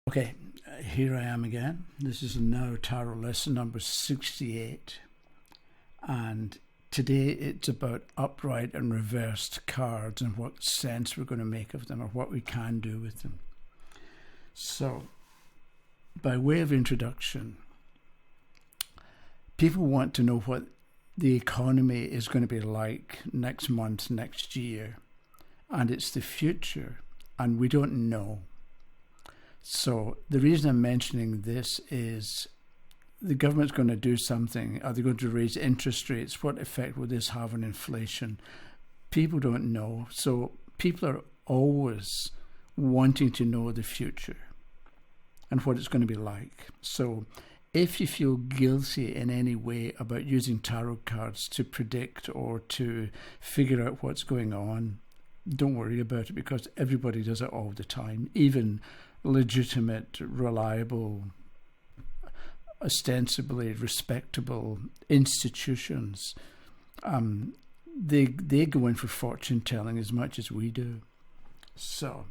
Okay, here I am again. This is now tarot lesson number 68. And today it's about upright and reversed cards and what sense we're going to make of them or what we can do with them. So, by way of introduction, people want to know what the economy is going to be like next month, next year. And it's the future, and we don't know. So the reason I'm mentioning this is the government's going to do something. Are they going to raise interest rates? What effect will this have on inflation? People don't know. So people are always wanting to know the future and what it's going to be like. So if you feel guilty in any way about using tarot cards to predict or to figure out what's going on, don't worry about it, because everybody does it all the time. Even legitimate, reliable, ostensibly respectable institutions, they go in for fortune telling as much as we do. So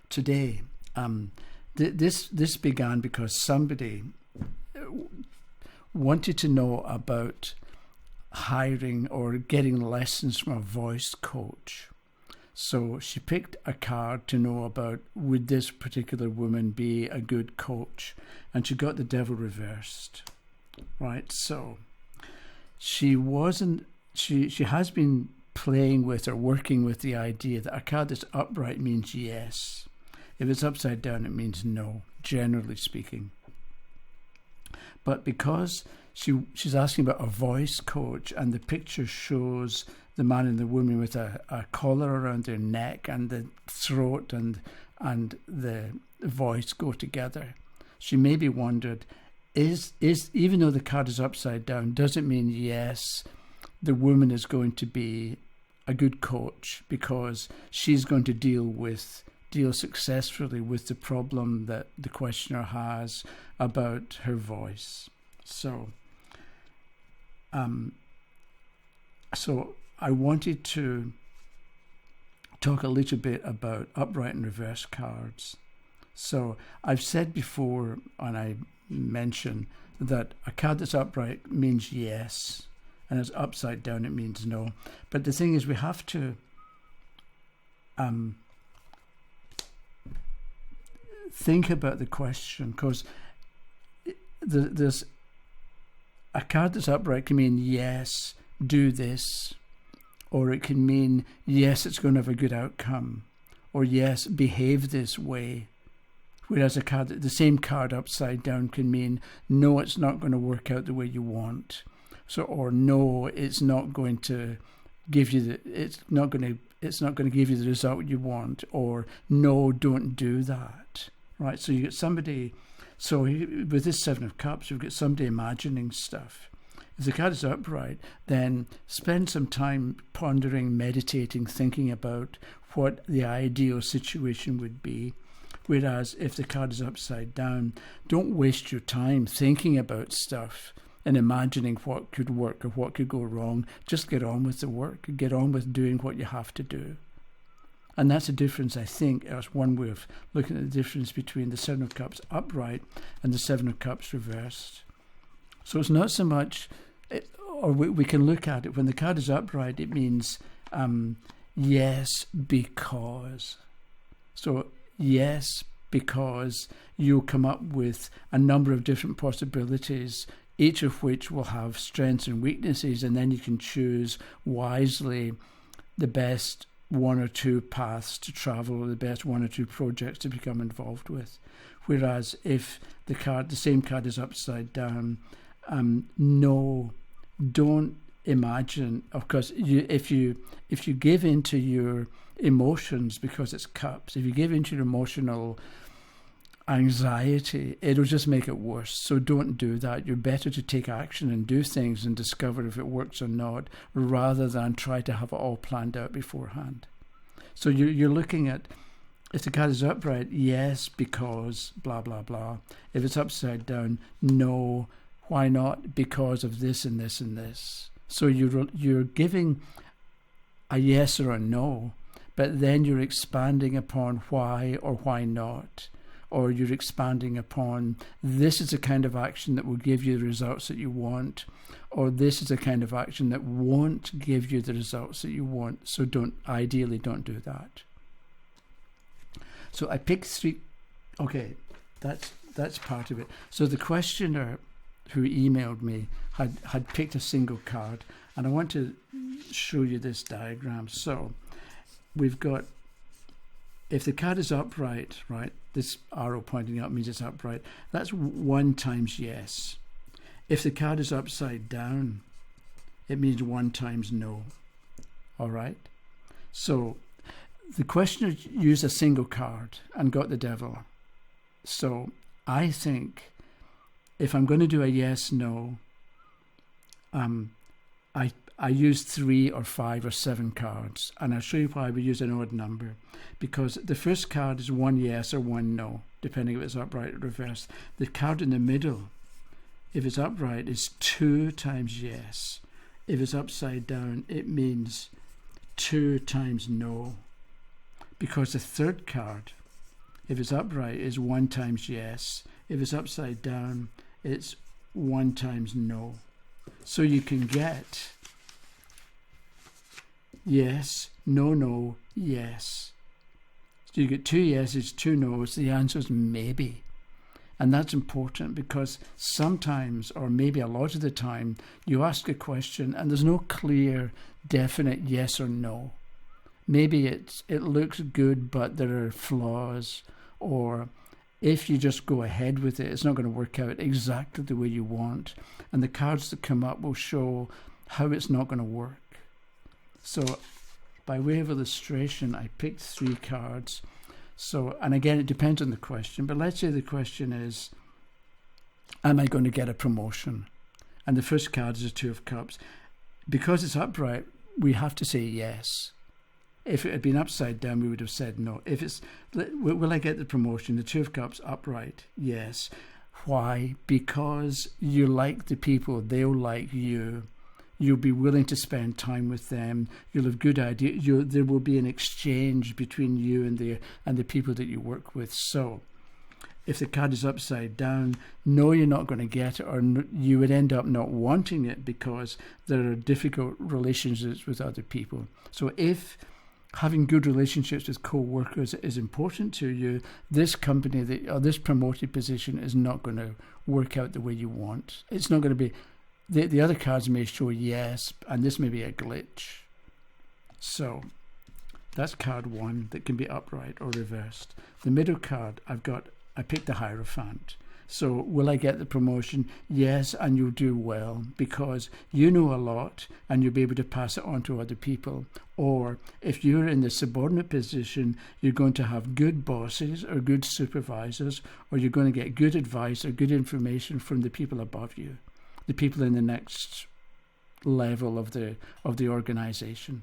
today, this began because somebody wanted to know about hiring or getting lessons from a voice coach. So she picked a card to know about, would this particular woman be a good coach? And she got the devil reversed, right? So she has been playing with or working with the idea that a card that's upright means yes. If it's upside down, it means no, generally speaking. But because she's asking about a voice coach, and the picture shows the man and the woman with a collar around their neck, and the throat and the voice go together, she maybe wondered, is even though the card is upside down, does it mean yes, the woman is going to be a good coach because she's going to deal successfully with the problem that the questioner has about her voice. So I wanted to talk a little bit about upright and reverse cards. So I've said before, and I mentioned, that a card that's upright means yes, and it's upside down, it means no. But the thing is, we have to think about the question, because there's a card that's upright can mean yes, do this, or it can mean yes, it's going to have a good outcome, or yes, behave this way. Whereas the same card upside down can mean no, it's not going to work out the way you want. So, or no, it's not going to give you it's not going to give you the result you want, or no, don't do that. Right? So you get somebody. So with this Seven of Cups, we've got somebody imagining stuff. If the card is upright, then spend some time pondering, meditating, thinking about what the ideal situation would be. Whereas if the card is upside down, don't waste your time thinking about stuff and imagining what could work or what could go wrong. Just get on with the work. Get on with doing what you have to do. And that's a difference, I think. That's one way of looking at the difference between the Seven of Cups upright and the Seven of Cups reversed. So it's not so much, or we can look at it, when the card is upright, it means yes, because. So yes, because you'll come up with a number of different possibilities, each of which will have strengths and weaknesses, and then you can choose wisely the best one or two paths to travel, or the best one or two projects to become involved with. Whereas if the same card is upside down, no, don't imagine. Of course, if you give into your emotions, because it's cups, if you give into your emotional anxiety, it'll just make it worse. So don't do that. You're better to take action and do things and discover if it works or not, rather than try to have it all planned out beforehand. So you're looking at, if the card is upright, yes, because blah, blah, blah. If it's upside down, no, why not? Because of this and this and this. So you're giving a yes or a no, but then you're expanding upon why or why not. or you're expanding upon, this is the kind of action that will give you the results that you want, or this is the kind of action that won't give you the results that you want. So ideally don't do that. So I picked 3. Okay, that's part of it. So the questioner who emailed me had picked a single card, and I want to show you this diagram. So we've got, if the card is upright, right, this arrow pointing up means it's upright. That's 1 times yes. If the card is upside down, it means 1 times no. All right? So the questioner used a single card and got the devil. So I think if I'm going to do a yes, no, I use 3 or 5 or 7 cards, and I'll show you why we use an odd number, because the first card is 1 yes or 1 no, depending if it's upright or reversed. The card in the middle, if it's upright, is 2 times yes. If it's upside down, it means 2 times no, because the third card, if it's upright, is 1 times yes. If it's upside down, it's 1 times no. So you can get yes, no, no, yes. So you get 2 yeses, 2 no's. The answer is maybe. And that's important, because sometimes, or maybe a lot of the time, you ask a question and there's no clear, definite yes or no. Maybe it looks good, but there are flaws, or if you just go ahead with it, it's not going to work out exactly the way you want. And the cards that come up will show how it's not going to work. So by way of illustration, I picked 3 cards. So, and again, it depends on the question, but let's say the question is, am I going to get a promotion? And the first card is a 2 of Cups. Because it's upright, we have to say yes. If it had been upside down, we would have said no. If it's, will I get the promotion? The 2 of Cups, upright, yes. Why? Because you like the people, they'll like you. You'll be willing to spend time with them. You'll have good ideas. There will be an exchange between you and the people that you work with. So if the card is upside down, no, you're not going to get it, or you would end up not wanting it because there are difficult relationships with other people. So if having good relationships with co-workers is important to you, this company, or this promoted position is not going to work out the way you want. It's not going to be... The other cards may show yes, and this may be a glitch. So that's card 1 that can be upright or reversed. The middle card, I picked the Hierophant. So will I get the promotion? Yes, and you'll do well, because you know a lot and you'll be able to pass it on to other people. Or if you're in the subordinate position, you're going to have good bosses or good supervisors, or you're going to get good advice or good information from the people above you, the people in the next level of the organization.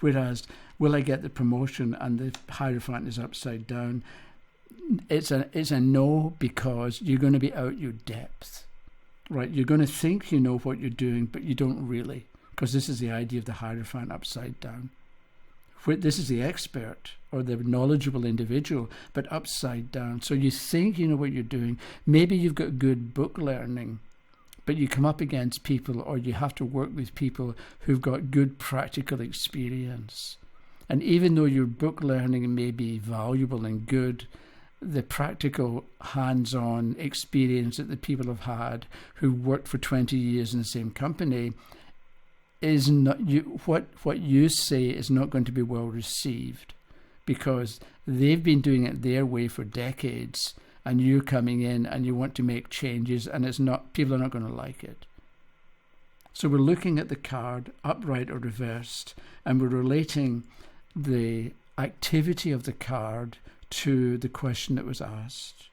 Whereas, will I get the promotion, and the Hierophant is upside down? It's a no, because you're going to be out your depth, right? You're going to think you know what you're doing, but you don't really, because this is the idea of the Hierophant upside down. This is the expert or the knowledgeable individual, but upside down. So you think you know what you're doing. Maybe you've got good book learning, but you come up against people, or you have to work with people who've got good practical experience. And even though your book learning may be valuable and good, the practical hands-on experience that the people have had who worked for 20 years in the same company is not, what you say is not going to be well received, because they've been doing it their way for decades, and you're coming in and you want to make changes, and people are not going to like it. So we're looking at the card, upright or reversed, and we're relating the activity of the card to the question that was asked.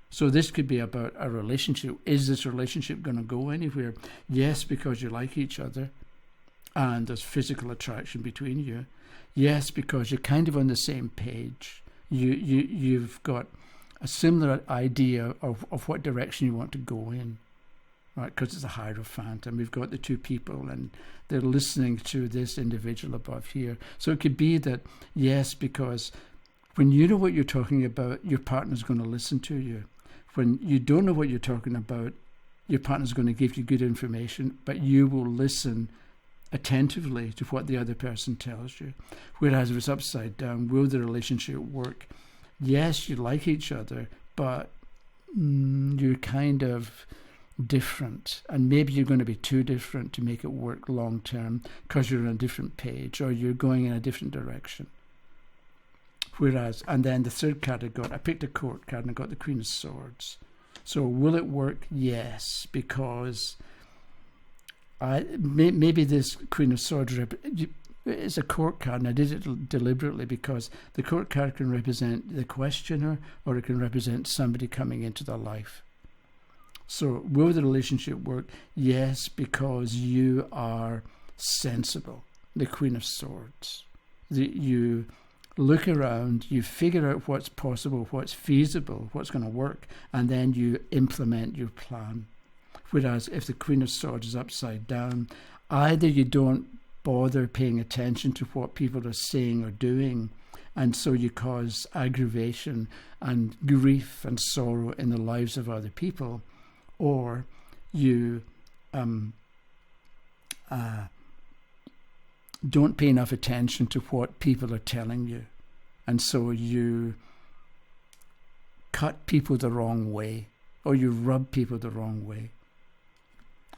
So this could be about a relationship. Is this relationship going to go anywhere? Yes, because you like each other and there's physical attraction between you. Yes, because you're kind of on the same page. You've got a similar idea of what direction you want to go in, right? Because it's a Hierophant, and we've got the 2 people, and they're listening to this individual above here. So it could be that, yes, because When you know what you're talking about, your partner's going to listen to you. When you don't know what you're talking about, your partner's going to give you good information, but you will listen attentively to what the other person tells you. Whereas if it's upside down, will the relationship work? Yes, you like each other, but you're kind of different, and maybe you're going to be too different to make it work long term because you're on a different page or you're going in a different direction. Whereas, and then the third card I picked a court card and I got the Queen of Swords. So will it work? Yes, because maybe this Queen of Swords is a court card, and I did it deliberately because the court card can represent the questioner or it can represent somebody coming into their life. So will the relationship work? Yes, because you are sensible, the Queen of Swords. You look around, you figure out what's possible, what's feasible, what's going to work, and then you implement your plan. Whereas if the Queen of Swords is upside down, either you don't bother paying attention to what people are saying or doing, and so you cause aggravation and grief and sorrow in the lives of other people, or you don't pay enough attention to what people are telling you, and so you cut people the wrong way, or you rub people the wrong way.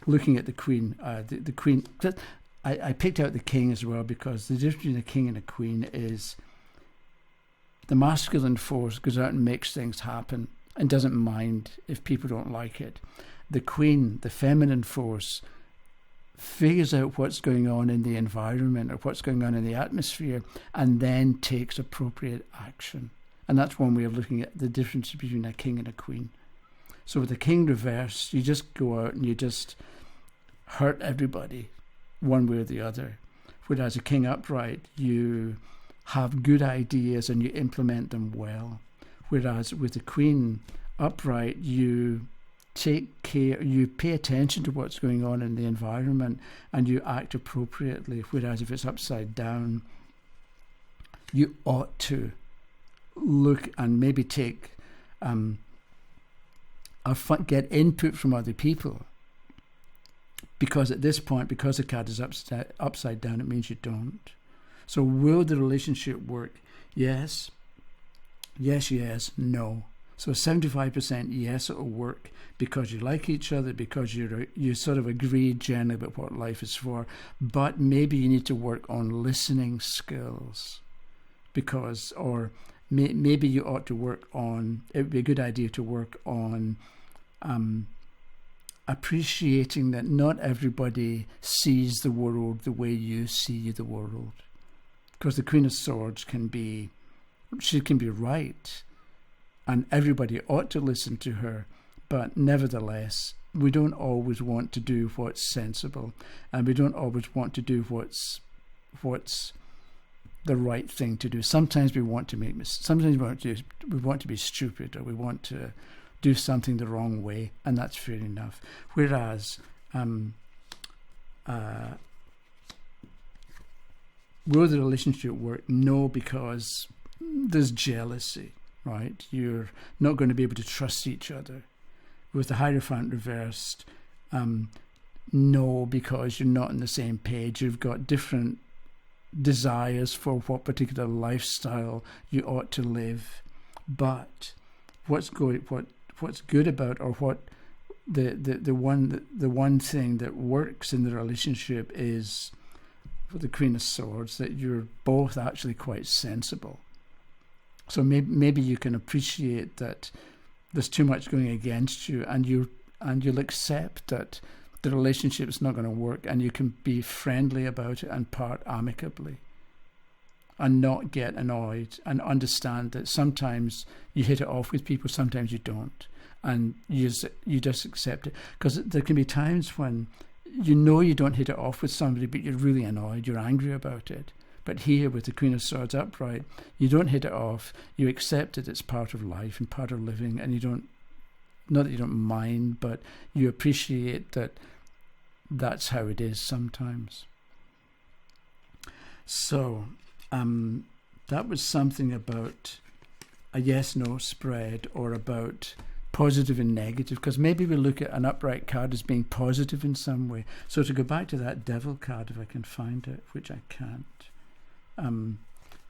Looking at the Queen, the Queen, I picked out the King as well because the difference between a King and a Queen is the masculine force goes out and makes things happen and doesn't mind if people don't like it. The Queen, the feminine force, figures out what's going on in the environment or what's going on in the atmosphere and then takes appropriate action. And that's one way of looking at the difference between a king and a queen. So with the King reversed, you just go out and you just hurt everybody one way or the other. Whereas a King upright, you have good ideas and you implement them well. Whereas with the Queen upright, you take care, you pay attention to what's going on in the environment and you act appropriately. Whereas if it's upside down, you ought to look and maybe take get input from other people, because at this point, because the card is upside down, it means you don't. So will the relationship work? Yes, no. So 75% yes, it'll work because you like each other, because you sort of agree generally about what life is for, but maybe you need to work on listening skills, because, or maybe you ought to work on, it would be a good idea to work on appreciating that not everybody sees the world the way you see the world. Because the Queen of Swords can be right, and everybody ought to listen to her, but nevertheless, we don't always want to do what's sensible, and we don't always want to do what's the right thing to do. Sometimes we want to make mistakes. Sometimes we want to be stupid, or we want to do something the wrong way, and that's fair enough. Whereas, will the relationship work? No, because there's jealousy, right? You're not going to be able to trust each other. With the Hierophant reversed, no, because you're not on the same page. You've got different desires for what particular lifestyle you ought to live. But what's good about, or what the one thing that works in the relationship is, for the Queen of Swords, that you're both actually quite sensible. So maybe you can appreciate that there's too much going against you, and you'll accept that the relationship's not going to work, and you can be friendly about it and part amicably, and not get annoyed, and understand that sometimes you hit it off with people, sometimes you don't, and you just accept it. Because there can be times when you know you don't hit it off with somebody, but you're really annoyed, you're angry about it. But here, with the Queen of Swords upright, you don't hit it off, you accept it, it's part of life and part of living, and you don't, not that you don't mind, but you appreciate that that's how it is sometimes. So, that was something about a yes-no spread, or about positive and negative, because maybe we look at an upright card as being positive in some way. So to go back to that devil card, if I can find it, which I can't.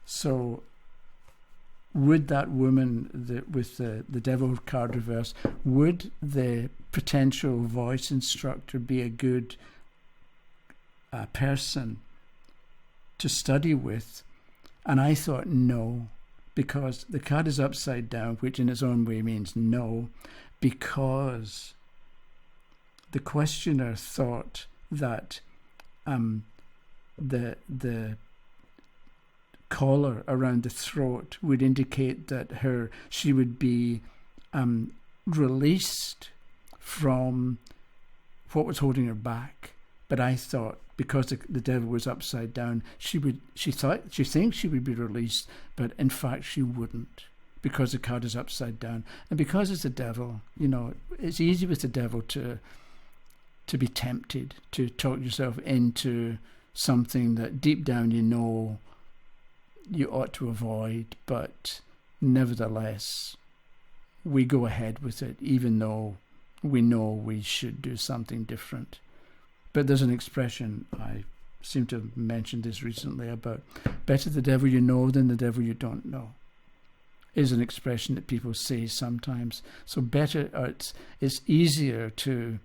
So would that woman with the devil card reverse, would the potential voice instructor be a good person to study with? And I thought no, because the card is upside down, which in its own way means no, because the questioner thought that the collar around the throat would indicate that she would be released from what was holding her back. But I thought, because the devil was upside down, she thinks she would be released, but in fact she wouldn't, because the card is upside down. And because it's the devil, it's easy with the devil to be tempted, to talk yourself into something that deep down you ought to avoid, but nevertheless we go ahead with it, even though we know we should do something different. But there's an expression, I seem to have mentioned this recently, about better the devil you know than the devil you don't know, is an expression that people say sometimes. So better, it's easier to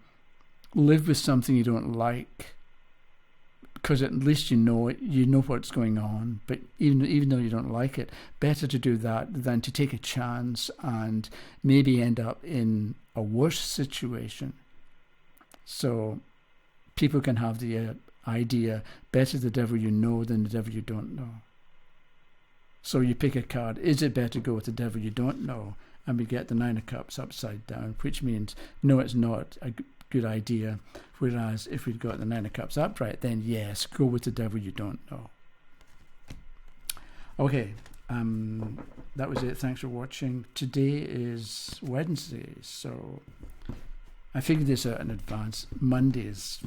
live with something you don't like, because at least you know what's going on. But even though you don't like it, better to do that than to take a chance and maybe end up in a worse situation. So people can have the idea, better the devil you know than the devil you don't know. So you pick a card. Is it better to go with the devil you don't know? And we get the Nine of Cups upside down, which means no, it's not a good idea. Whereas if we'd got the Nine of Cups upright, then yes, go with the devil you don't know. Okay, that was it. Thanks for watching. Today is Wednesday, so I figured this out in advance. Mondays,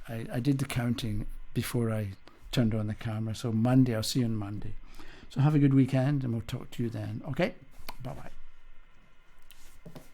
I did the counting before I turned on the camera. So Monday, I'll see you on Monday. So have a good weekend, and we'll talk to you then. Okay, bye-bye.